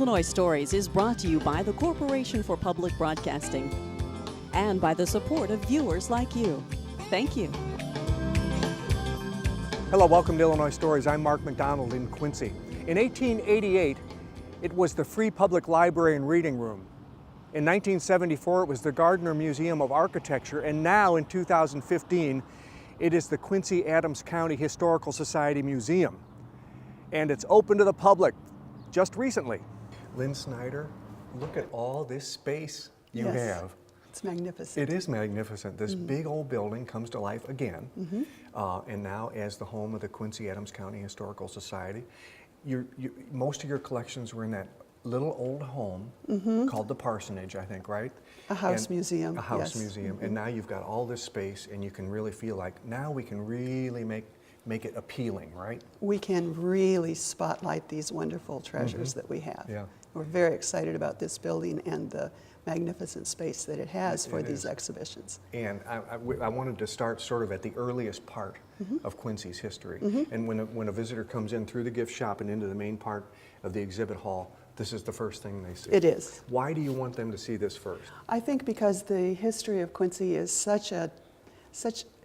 Illinois Stories is brought to you by the Corporation for Public Broadcasting and by the support of viewers like you. Thank you. Hello, welcome to Illinois Stories. I'm Mark McDonald in Quincy. In 1888, it was the Free Public Library and Reading Room. In 1974, it was the Gardner Museum of Architecture, and now in 2015, it is the Quincy Adams County Historical Society Museum. And it's open to the public just recently. Lynn Snyder, look at all this space you have. It's magnificent. It is magnificent. This big old building comes to life again, and now as the home of the Quincy Adams County Historical Society. Most of your collections were in that little old home called the Parsonage, I think, right? A house museum. A house museum, and now you've got all this space, and you can really feel like now we can really make it appealing, right? We can really spotlight these wonderful treasures that we have. Yeah. We're very excited about this building and the magnificent space that it has for these exhibitions. And I wanted to start sort of at the earliest part of Quincy's history. And when a visitor comes in through the gift shop and into the main part of the exhibit hall, this is the first thing they see. It is. Why do you want them to see this first? I think because the history of Quincy is such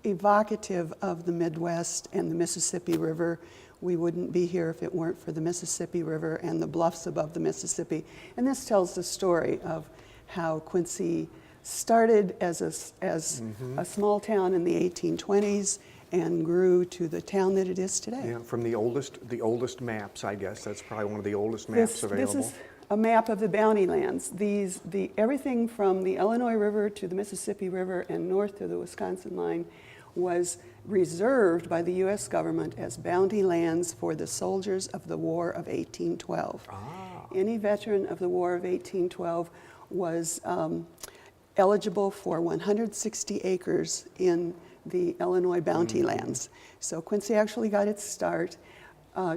evocative of the Midwest and the Mississippi River. We wouldn't be here if it weren't for the Mississippi River and the bluffs above the Mississippi. And this tells the story of how Quincy started as a small town in the 1820s and grew to the town that it is today. Yeah, from the oldest maps, I guess. That's probably one of the oldest maps available. This is a map of the bounty lands. Everything from the Illinois River to the Mississippi River and north to the Wisconsin line was reserved by the U.S. government as bounty lands for the soldiers of the War of 1812. Any veteran of the War of 1812 was eligible for 160 acres in the Illinois bounty lands. So Quincy actually got its start.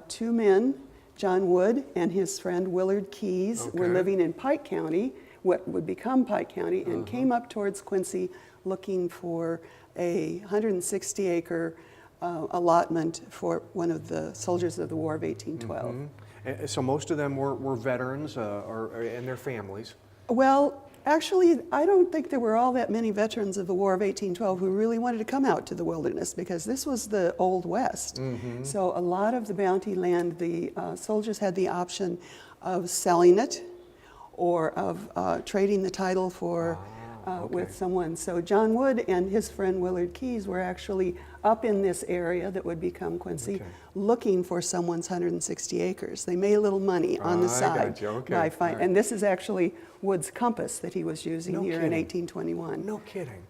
Two men, John Wood and his friend Willard Keyes, were living in Pike County, what would become Pike County, and came up towards Quincy looking for a 160-acre allotment for one of the soldiers of the War of 1812. So most of them were veterans and their families. Well, actually, I don't think there were all that many veterans of the War of 1812 who really wanted to come out to the wilderness, because this was the Old West. So a lot of the bounty land, the soldiers had the option of selling it or of trading the title for with someone. So John Wood and his friend Willard Keyes were actually up in this area that would become Quincy, looking for someone's 160 acres. They made a little money on the side. By and this is actually Wood's compass that he was using here in 1821. No kidding.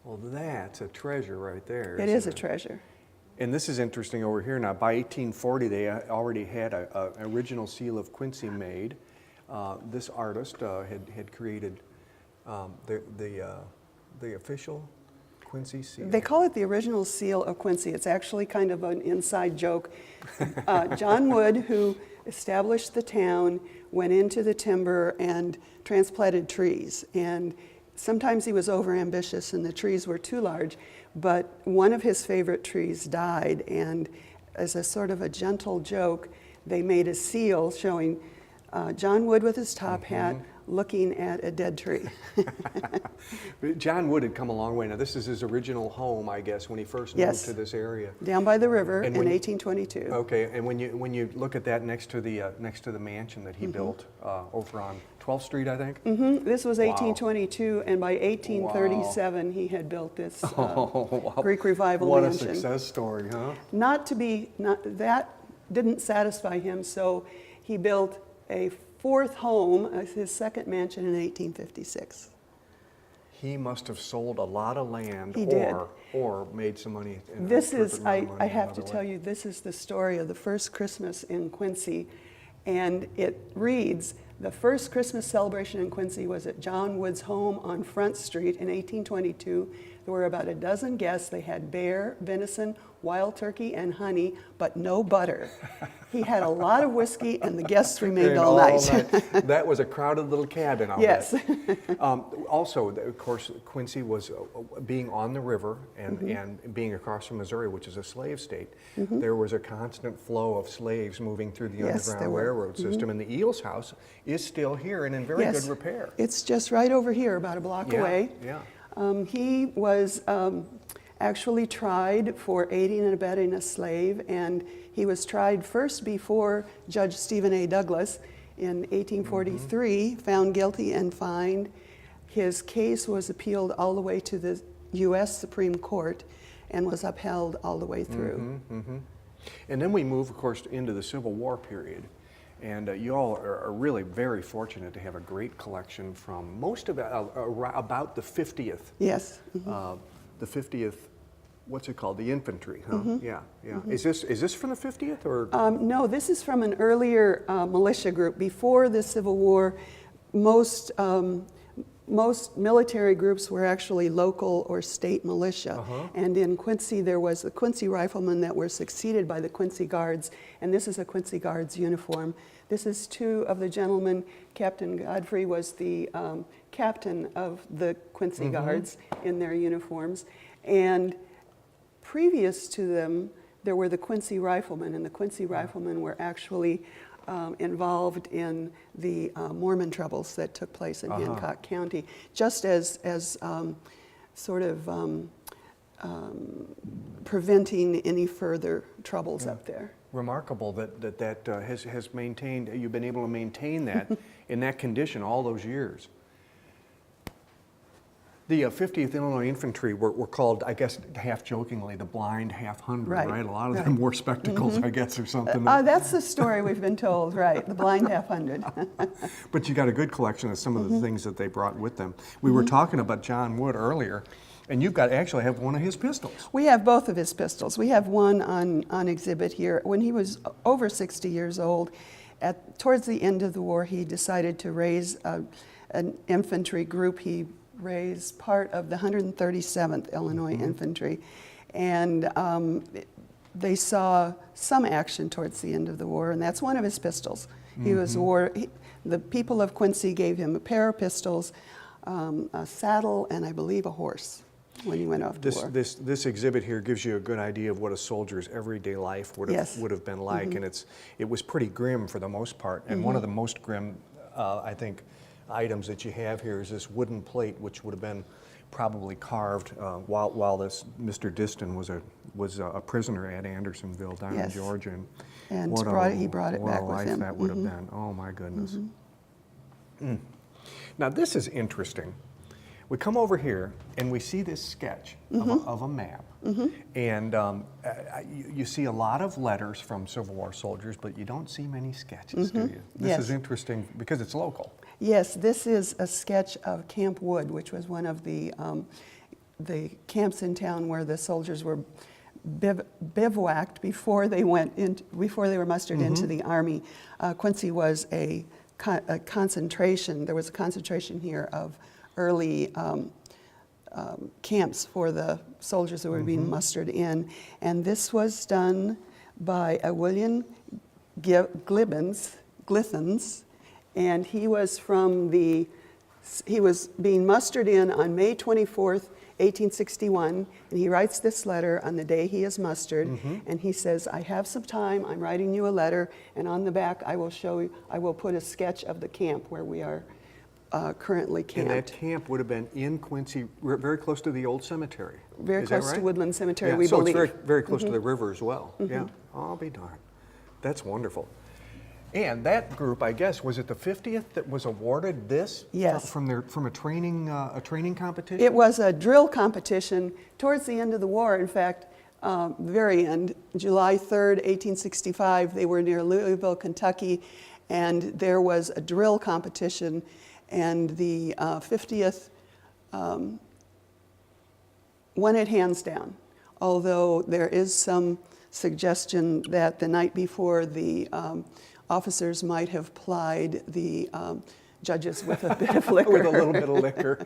Well, that's a treasure right there. It is a treasure. And this is interesting over here now. By 1840, they already had an original seal of Quincy made. This artist had created the official Quincy seal. They call it the original seal of Quincy. It's actually kind of an inside joke. John Wood, who established the town, went into the timber and transplanted trees. And sometimes he was overambitious and the trees were too large, but one of his favorite trees died, and as a sort of a gentle joke, they made a seal showing John Wood with his top hat looking at a dead tree. John Wood had come a long way. Now, this is his original home, I guess, when he first moved to this area. Down by the river in 1822. Okay, and when you look at that next to the mansion that he built over on 12th Street, I think. This was 1822, and by 1837 he had built this Greek Revival mansion. What a success story, huh? That didn't satisfy him, so he built a fourth home, his second mansion, in 1856. He must have sold a lot of land. He did. Or made some money. I have to tell you, this is the story of the first Christmas in Quincy, and it reads, the first Christmas celebration in Quincy was at John Wood's home on Front Street in 1822. There were about a dozen guests. They had bear, venison, wild turkey, and honey, but no butter. He had a lot of whiskey, and the guests remained all night. That was a crowded little cabin, I'll Yes. bet. Also, of course, Quincy was being on the river and being across from Missouri, which is a slave state. There was a constant flow of slaves moving through the Underground Railroad system, and the Eels House is still here and in very good repair. It's just right over here, about a block away. He was actually tried for aiding and abetting a slave, and he was tried first before Judge Stephen A. Douglas in 1843, found guilty and fined. His case was appealed all the way to the U.S. Supreme Court and was upheld all the way through. And then we move, of course, into the Civil War period. And you all are really very fortunate to have a great collection from most of about the 50th. Yes. The 50th, what's it called? The infantry, huh? Yeah. Is this from the 50th or? No, this is from an earlier militia group. Before the Civil War, most military groups were actually local or state militia. And in Quincy, there was the Quincy Riflemen that were succeeded by the Quincy Guards, and this is a Quincy Guards uniform. This is two of the gentlemen. Captain Godfrey was the captain of the Quincy Guards in their uniforms. And previous to them, there were the Quincy Riflemen, and the Quincy Riflemen were actually involved in the Mormon troubles that took place in Hancock County, just as sort of preventing any further troubles up there. Remarkable that has maintained, you've been able to maintain that in that condition all those years. The 50th Illinois Infantry were called, I guess, half jokingly, the blind half hundred, right? A lot of them wore spectacles, I guess, or something. That's the story we've been told, right? The blind half hundred. But you got a good collection of some of the things that they brought with them. We were talking about John Wood earlier, and you've got actually have one of his pistols. We have both of his pistols. We have one on exhibit here. When he was over 60 years old, towards the end of the war, he decided to raise an infantry group. He raised part of the 137th Illinois Infantry, and they saw some action towards the end of the war, and that's one of his pistols. The people of Quincy gave him a pair of pistols, a saddle, and I believe a horse when he went off to war. This exhibit here gives you a good idea of what a soldier's everyday life would have been like, and it was pretty grim for the most part. And one of the most grim, I think, items that you have here is this wooden plate, which would have been probably carved while this Mr. Diston was a prisoner at Andersonville down in Georgia. And he brought it back with him. What a life that would have been! Oh my goodness. Now this is interesting. We come over here and we see this sketch of a map, and you see a lot of letters from Civil War soldiers, but you don't see many sketches, do you? This is interesting because it's local. Yes, this is a sketch of Camp Wood, which was one of the camps in town where the soldiers were bivouacked before they were mustered into the Army. Quincy was a concentration. There was a concentration here of early camps for the soldiers who were being mustered in, and this was done by a William Glithens, and he was being mustered in on May 24th, 1861, and he writes this letter on the day he is mustered, and he says, I have some time, I'm writing you a letter, and on the back I will put a sketch of the camp where we are currently camped. And that camp would have been in Quincy, very close to the old cemetery. Very close to Woodland Cemetery, we believe. So it's very close to the river as well. Yeah, I'll be darned. That's wonderful. And that group, I guess, was it the 50th that was awarded this? Yes. From a training competition? It was a drill competition towards the end of the war. In fact, very end, July 3rd, 1865, they were near Louisville, Kentucky, and there was a drill competition, and the 50th won it hands down, although there is some suggestion that the night before the officers might have plied the judges with a bit of liquor. With a little bit of liquor.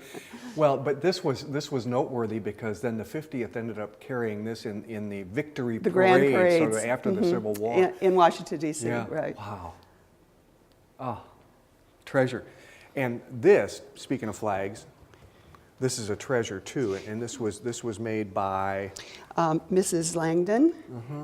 Well, but this was noteworthy because then the 50th ended up carrying this in the victory The parade, grand parades. sort of after the Civil War. In Washington, D.C., Yeah. right. Wow. Oh, treasure. And this, speaking of flags, this is a treasure too, and this was made by Mrs. Langdon.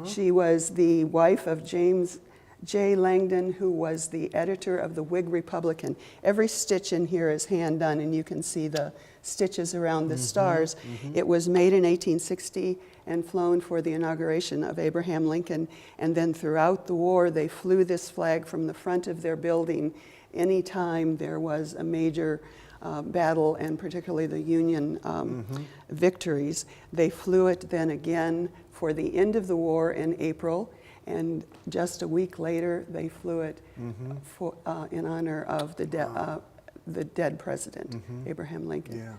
She was the wife of James J. Langdon, who was the editor of the Whig Republican. Every stitch in here is hand done, and you can see the stitches around the stars. It was made in 1860 and flown for the inauguration of Abraham Lincoln, and then throughout the war they flew this flag from the front of their building anytime there was a major battle, and particularly the Union victories. They flew it then again for the end of the war in April, and just a week later they flew it for, in honor of the dead president, Abraham Lincoln. Yeah.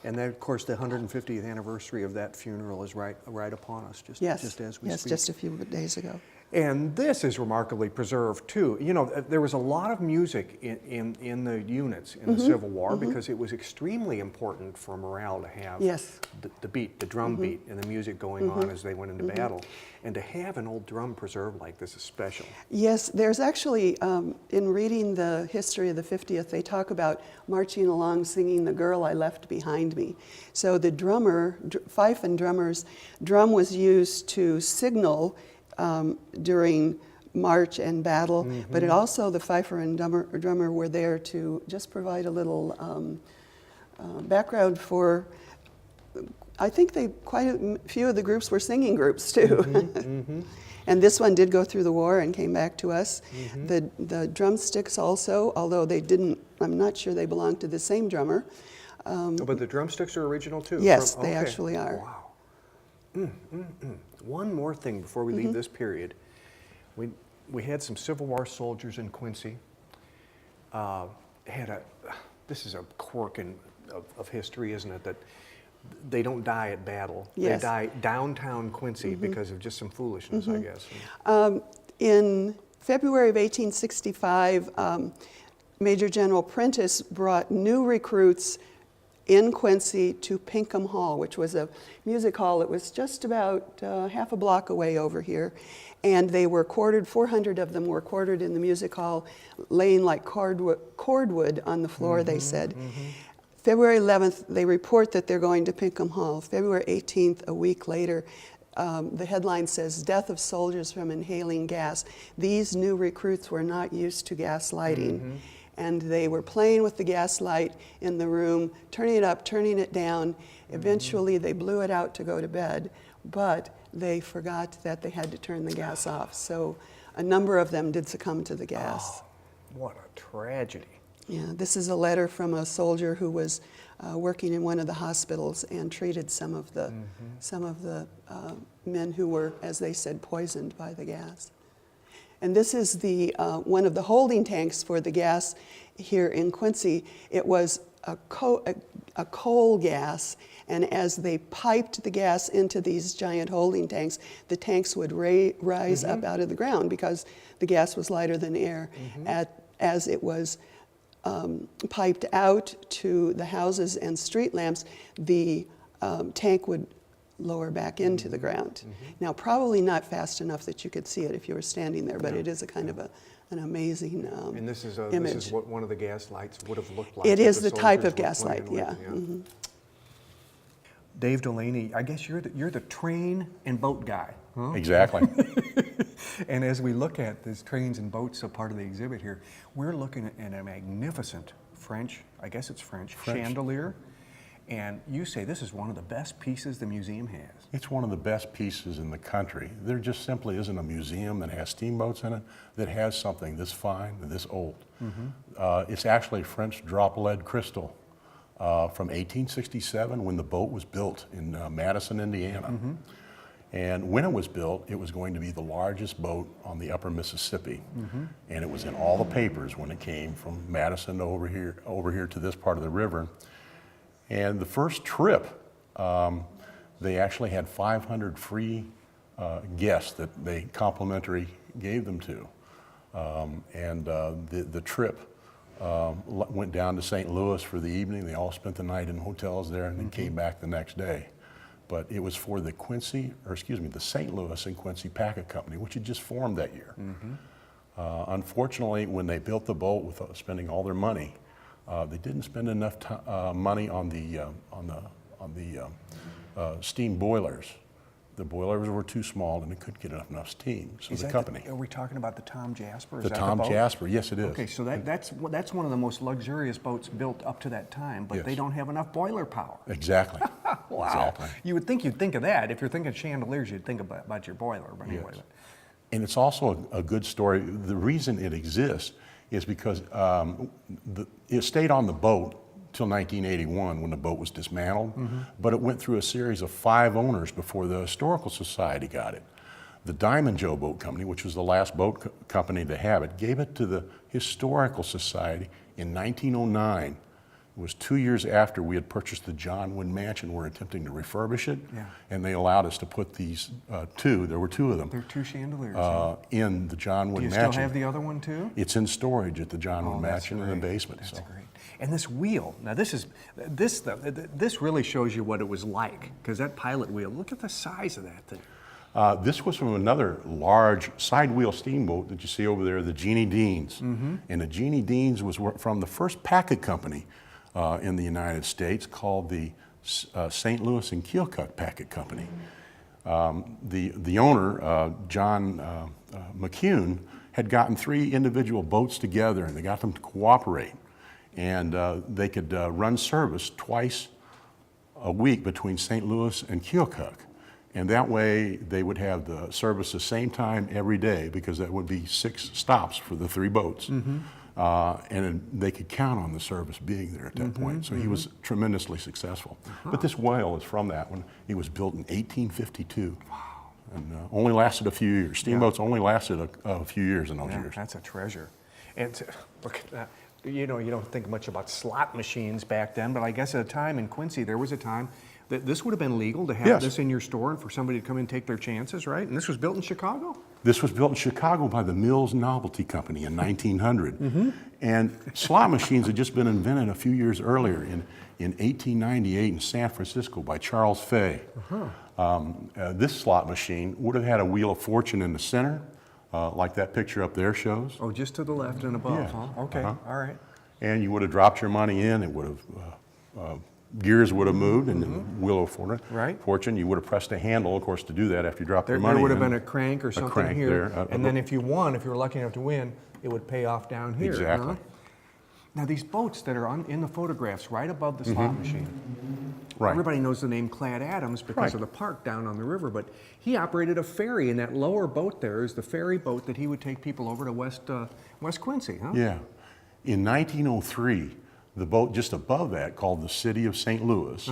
And then, of course, the 150th anniversary of that funeral is right upon us, just as we speak. Just a few days ago. And this is remarkably preserved too. You know, there was a lot of music in the units in the Civil War because it was extremely important for morale to have the beat, the drum beat, and the music going on as they went into battle. And to have an old drum preserved like this is special. Yes, there's actually, in reading the history of the 50th, they talk about marching along singing "The Girl I Left Behind Me." So the drummer, fife and drum was used to signal during march and battle, but it also, the fifer and drummer were there to just provide a little background for, I think quite a few of the groups were singing groups too. And this one did go through the war and came back to us. The drumsticks also, although they didn't, I'm not sure they belonged to the same drummer. But the drumsticks are original too? Yes, they actually are. Wow. One more thing before we leave this period. We had some Civil War soldiers in Quincy. This is a quirk of history, isn't it? That they don't die at battle. Yes. They die downtown Quincy because of just some foolishness, I guess. In February of 1865, Major General Prentice brought new recruits in Quincy to Pinkham Hall, which was a music hall that was just about half a block away over here. And they were quartered, 400 of them were quartered in the music hall, laying like cordwood on the floor, they said. February 11th, they report that they're going to Pinkham Hall. February 18th, a week later, the headline says, "Death of soldiers from inhaling gas." These new recruits were not used to gas lighting. And they were playing with the gas light in the room, turning it up, turning it down. Eventually, they blew it out to go to bed, but they forgot that they had to turn the gas off. So a number of them did succumb to the gas. Oh, what a tragedy. Yeah, this is a letter from a soldier who was working in one of the hospitals and treated some of the men who were, as they said, poisoned by the gas. And this is the one of the holding tanks for the gas here in Quincy. It was a coal gas, and as they piped the gas into these giant holding tanks, the tanks would rise up out of the ground because the gas was lighter than air. As it was piped out to the houses and street lamps, the tank would lower back into the ground. Now, probably not fast enough that you could see it if you were standing there, but it is a kind of an amazing and this is image. This is what one of the gas lights would have looked like. It is the type of gas light, yeah. Dave Delaney, I guess you're the train and boat guy. Huh? Exactly. And as we look at these trains and boats, a part of the exhibit here, we're looking at a magnificent French, I guess it's French. Chandelier. And you say this is one of the best pieces the museum has. It's one of the best pieces in the country. There just simply isn't a museum that has steamboats in it that has something this fine and this old. It's actually French drop lead crystal from 1867 when the boat was built in Madison, Indiana. And when it was built, it was going to be the largest boat on the upper Mississippi. And it was in all the papers when it came from Madison over here to this part of the river. And the first trip, they actually had 500 free guests that they complimentary gave them to. The trip went down to St. Louis for the evening. They all spent the night in hotels there and then came back the next day. But it was for the the St. Louis and Quincy Packet Company, which had just formed that year. Unfortunately, when they built the boat with spending all their money, they didn't spend enough money on the steam boilers. The boilers were too small and they couldn't get enough steam. So the company. Are we talking about the Tom Jasper? The Tom Jasper, yes it is. Okay, so that's one of the most luxurious boats built up to that time, but Yes. they don't have enough boiler power. Exactly. Wow. Exactly. You would think you'd think of that. If you're thinking chandeliers, you'd think about your boiler. But anyway. Yes. And it's also a good story. The reason it exists is because it stayed on the boat till 1981 when the boat was dismantled, but it went through a series of 5 owners before the Historical Society got it. The Diamond Joe Boat Company, which was the last boat company to have it, gave it to the Historical Society in 1909. It was 2 years after we had purchased the John Wynn Mansion. We're attempting to refurbish it, and they allowed us to put these there were 2 of them. They're 2 chandeliers. In the John Wynn Do you Mansion. still have the other one too? It's in storage at the John Wynn That's Mansion in the great. basement. That's so. great. And this wheel, now this really shows you what it was like, because that pilot wheel, look at the size of that thing. This was from another large side wheel steamboat that you see over there, the Jeannie Deans. And the Jeannie Deans was from the first packet company in the United States called the St. Louis and Keokuk Packet Company. The owner, John McCune, had gotten 3 individual boats together and they got them to cooperate. And they could run service twice a week between St. Louis and Keokuk. And that way they would have the service the same time every day, because that would be 6 stops for the 3 boats. And they could count on the service being there at that point. So he was tremendously successful. But this whale is from that one. It was built in 1852. Wow. And only lasted a few years. Steamboats only lasted a few years in those years. That's a treasure. And look at that. You know, you don't think much about slot machines back then, but I guess at a time in Quincy, there was a time that this would have been legal to have this in your store and for somebody to come in and take their chances, right? And this was built in Chicago? This was built in Chicago by the Mills Novelty Company in 1900. And slot machines had just been invented a few years earlier in 1898 in San Francisco by Charles Fay. This slot machine would have had a wheel of fortune in the center, like that picture up there shows. Oh, just to the left and above, Yeah. huh? Okay, all right. And you would have dropped your money in, it would have, gears would have moved and the wheel of fortune. You would have pressed a handle, of course, to do that after you dropped your money There would have in. been a crank or something crank here. there, And then if you won, if you were lucky enough to win, it would pay off down here. Exactly. Huh? Now these boats that are in the photographs right above the slot machine, Right. everybody knows the name Clad Adams because of the park down on the river, but he operated a ferry, and that lower boat there is the ferry boat that he would take people over to West Quincy, huh? Yeah. In 1903, the boat just above that, called the City of St. Louis,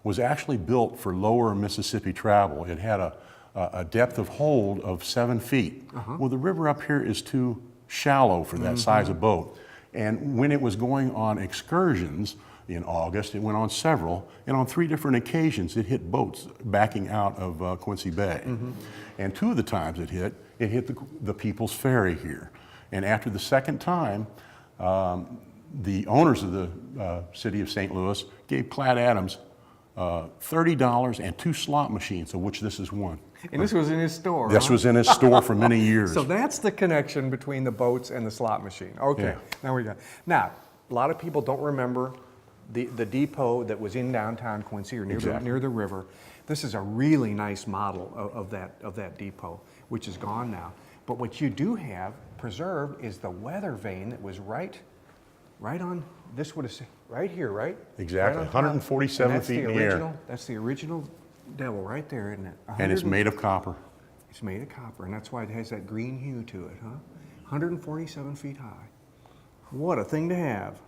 was actually built for lower Mississippi travel. It had a depth of hold of 7 feet. Well, the river up here is too shallow for that size of boat. And when it was going on excursions in August, it went on several, and on 3 different occasions it hit boats backing out of Quincy Bay. And 2 of the times it hit the People's Ferry here. And after the second time, the owners of the City of St. Louis gave Clad Adams $30 and 2 slot machines, of which this is one. And this was in his store, This was in his store for many years. So that's the connection between the boats and the slot machine. Okay, now we got. Now, a lot of people don't remember the depot that was in downtown Quincy or near the river. This is a really nice model of that depot, which is gone now. But what you do have preserved is the weather vane that was right on. This would have right here, right? Exactly, Right on top. 147 And that's feet in the air. That's the original devil right there, isn't it? And it's made of copper. It's made of copper, and that's why it has that green hue to it, huh? 147 feet high. What a thing to have.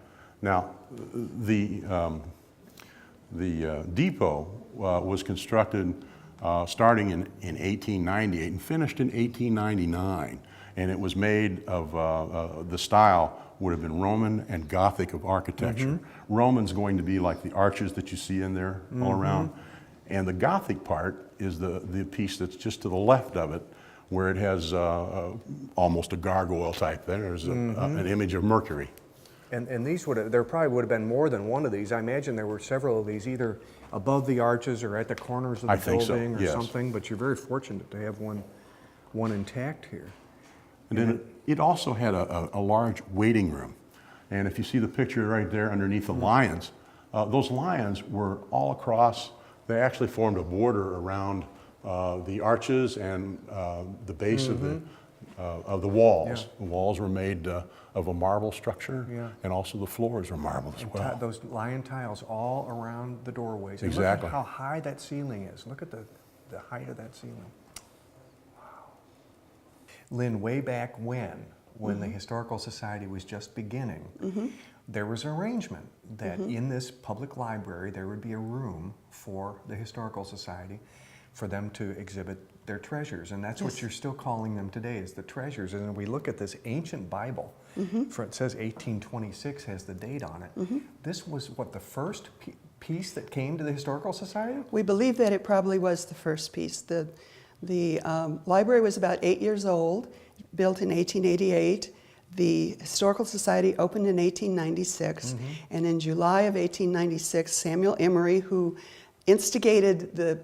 Now, the depot was constructed starting in 1898 and finished in 1899. And it was made of, the style would have been Roman and Gothic of architecture. Roman's going to be like the arches that you see in there all around. And the Gothic part is the piece that's just to the left of it, where it has almost a gargoyle type there. There's an image of Mercury. And these there probably would have been more than one of these. I imagine there were several of these, either above the arches or at the corners of the building or something. But you're very fortunate to have one intact here. And then it also had a large waiting room. And if you see the picture right there underneath the lions, those lions were all across. They actually formed a border around the arches and the base of the walls. The walls were made of a marble structure, and also the floors were marble as well. Those lion tiles all around the doorways. And Exactly. look at how high that ceiling is. Look at the height of that ceiling. Wow. Lynn, way back when the Historical Society was just beginning, there was an arrangement that in this public library there would be a room for the Historical Society for them to exhibit their treasures, and that's what you're still calling them today, is the treasures. And we look at this ancient Bible, for it says 1826 has the date on it. This was what, the first piece that came to the Historical Society? We believe that it probably was the first piece. The library was about 8 years old, built in 1888. The Historical Society opened in 1896, and in July of 1896, Samuel Emery, who instigated the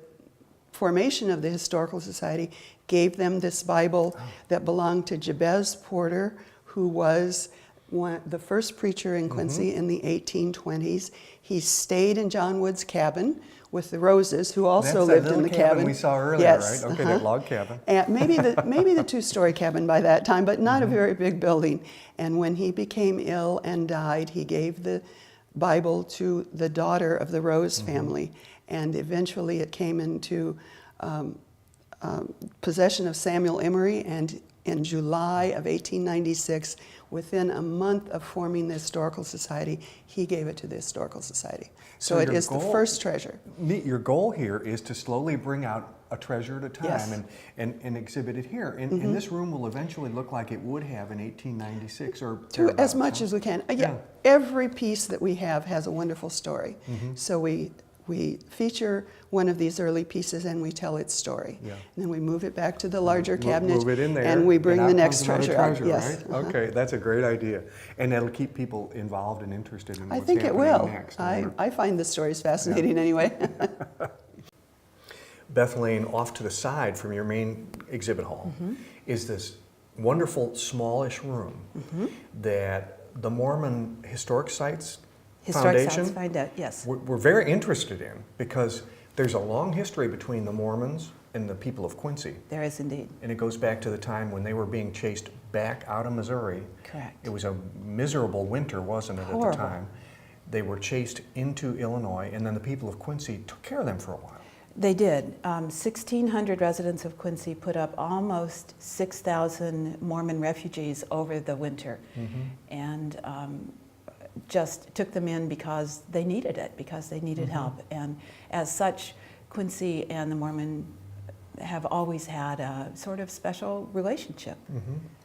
formation of the Historical Society, gave them this Bible that belonged to Jabez Porter, who was the first preacher in Quincy in the 1820s. He stayed in John Wood's cabin with the Roses, who also lived in the cabin we saw earlier, yes, right? Okay, that log cabin. And maybe the two-story cabin by that time, but not a very big building. And when he became ill and died, he gave the Bible to the daughter of the Rose family, and eventually it came into possession of Samuel Emery, and in July of 1896, within a month of forming the Historical Society, he gave it to the Historical Society. So it is the first treasure. Your goal here is to slowly bring out a treasure at a time, Yes. and exhibit it here. And this room will eventually look like it would have in 1896 or To as much as we can. Every piece that we have has a wonderful story. So we feature one of these early pieces and we tell its story. And then we move it back to the larger cabinet, move it in there, and we bring and the out next comes another treasure out. Yes. Right? Okay, that's a great idea. And that'll keep people involved and interested in what's I think it happening will. next. I find the stories fascinating anyway. Beth Lane, off to the side from your main exhibit hall is this wonderful smallish room that the Mormon Historic Sites Foundation we're very interested in, because there's a long history between the Mormons and the people of Quincy. There is indeed. And it goes back to the time when they were being chased back out of Missouri. Correct. It was a miserable winter, wasn't it, Horrible. at the time? They were chased into Illinois, and then the people of Quincy took care of them for a while. They did. 1,600 residents of Quincy put up almost 6,000 Mormon refugees over the winter, and just took them in because they needed it, because they needed help. And as such, Quincy and the Mormon have always had a sort of special relationship.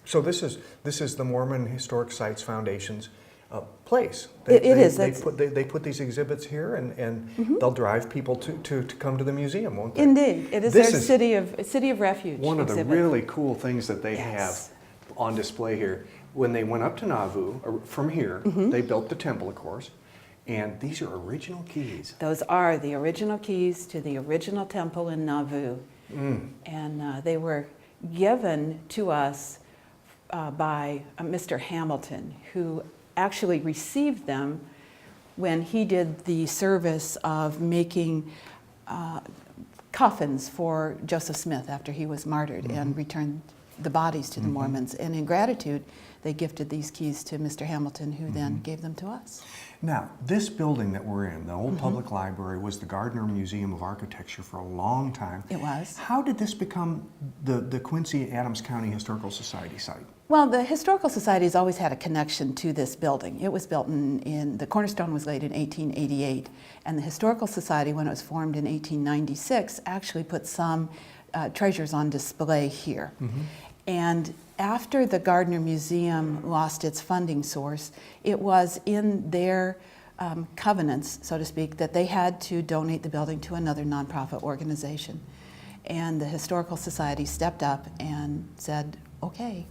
So this is the Mormon Historic Sites Foundation's place. It is. They put these exhibits here, and they'll drive people to come to the museum, won't they? Indeed, it is This their city of refuge. One of the exhibit. really cool things that they have Yes. on display here. When they went up to Nauvoo, from here, they built the temple, of course, and these are original keys. Those are the original keys to the original temple in Nauvoo. And they were given to us by Mr. Hamilton, who actually received them when he did the service of making coffins for Joseph Smith after he was martyred and returned the bodies to the Mormons. And in gratitude, they gifted these keys to Mr. Hamilton, who then gave them to us. Now, this building that we're in, the old public library, was the Gardner Museum of Architecture for a long time. It was. How did this become the Quincy Adams County Historical Society site? Well, the Historical Society has always had a connection to this building. It was built the cornerstone was laid in 1888, and the Historical Society, when it was formed in 1896, actually put some treasures on display here. And after the Gardner Museum lost its funding source, it was in their covenants, so to speak, that they had to donate the building to another nonprofit organization. And the Historical Society stepped up and said, okay,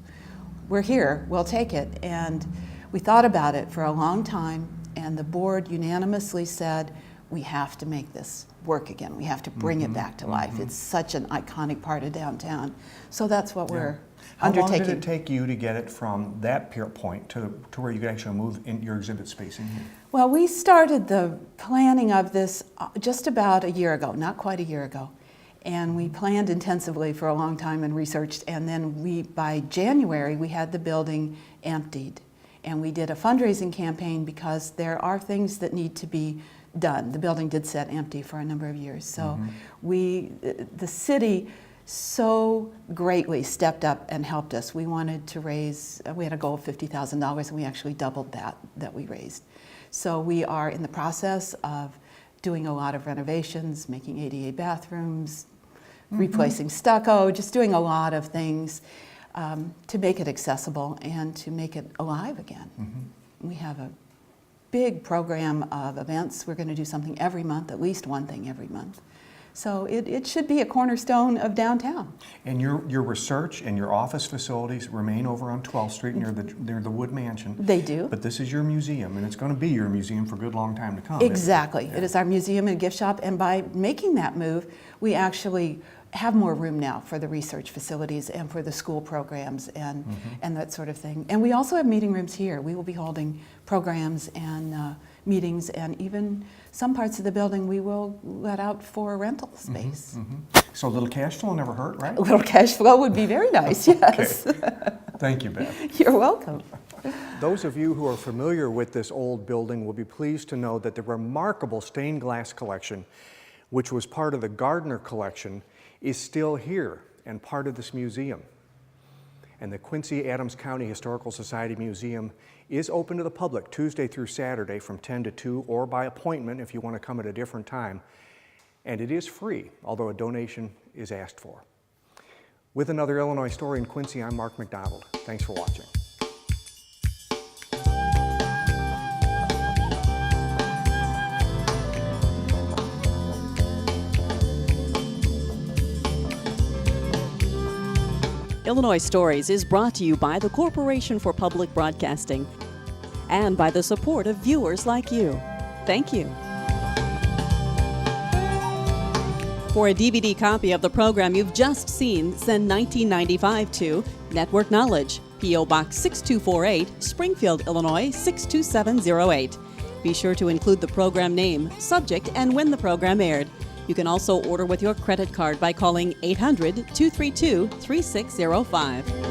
we're here, we'll take it. And We thought about it for a long time, and the board unanimously said, we have to make this work again. We have to bring it back to life. It's such an iconic part of downtown. So that's what we're undertaking. How long did it take you to get it from that point to where you could actually move in your exhibit space in here? Well, we started the planning of this just about a year ago, not quite a year ago. And we planned intensively for a long time and researched, and then by January, we had the building emptied. And we did a fundraising campaign because there are things that need to be done. The building did sit empty for a number of years. So the city so greatly stepped up and helped us. We wanted to raise, we had a goal of $50,000, and we actually doubled that we raised. So we are in the process of doing a lot of renovations, making ADA bathrooms, replacing stucco, just doing a lot of things to make it accessible and to make it alive again. We have a big program of events. We're going to do something every month, at least one thing every month. So it should be a cornerstone of downtown. And your research and your office facilities remain over on 12th Street near the Wood Mansion. They do. But this is your museum, and it's going to be your museum for a good long time to come. Exactly. It is our museum and gift shop, and by making that move, we actually have more room now for the research facilities and for the school programs and that sort of thing. And we also have meeting rooms here. We will be holding programs and meetings, and even some parts of the building we will let out for rental space. So a little cash flow never hurt, right? A little cash flow would be very nice, yes. Thank you, Beth. You're welcome. Those of you who are familiar with this old building will be pleased to know that the remarkable stained glass collection, which was part of the Gardner collection, is still here and part of this museum. And the Quincy Adams County Historical Society Museum is open to the public Tuesday through Saturday from 10 to 2, or by appointment if you want to come at a different time. And it is free, although a donation is asked for. With another Illinois Story in Quincy, I'm Mark McDonald. Thanks for watching. Illinois Stories is brought to you by the Corporation for Public Broadcasting and by the support of viewers like you. Thank you. For a DVD copy of the program you've just seen, send 1995 to Network Knowledge, P.O. Box 6248, Springfield, Illinois 62708. Be sure to include the program name, subject, and when the program aired. You can also order with your credit card by calling 800-232-3605.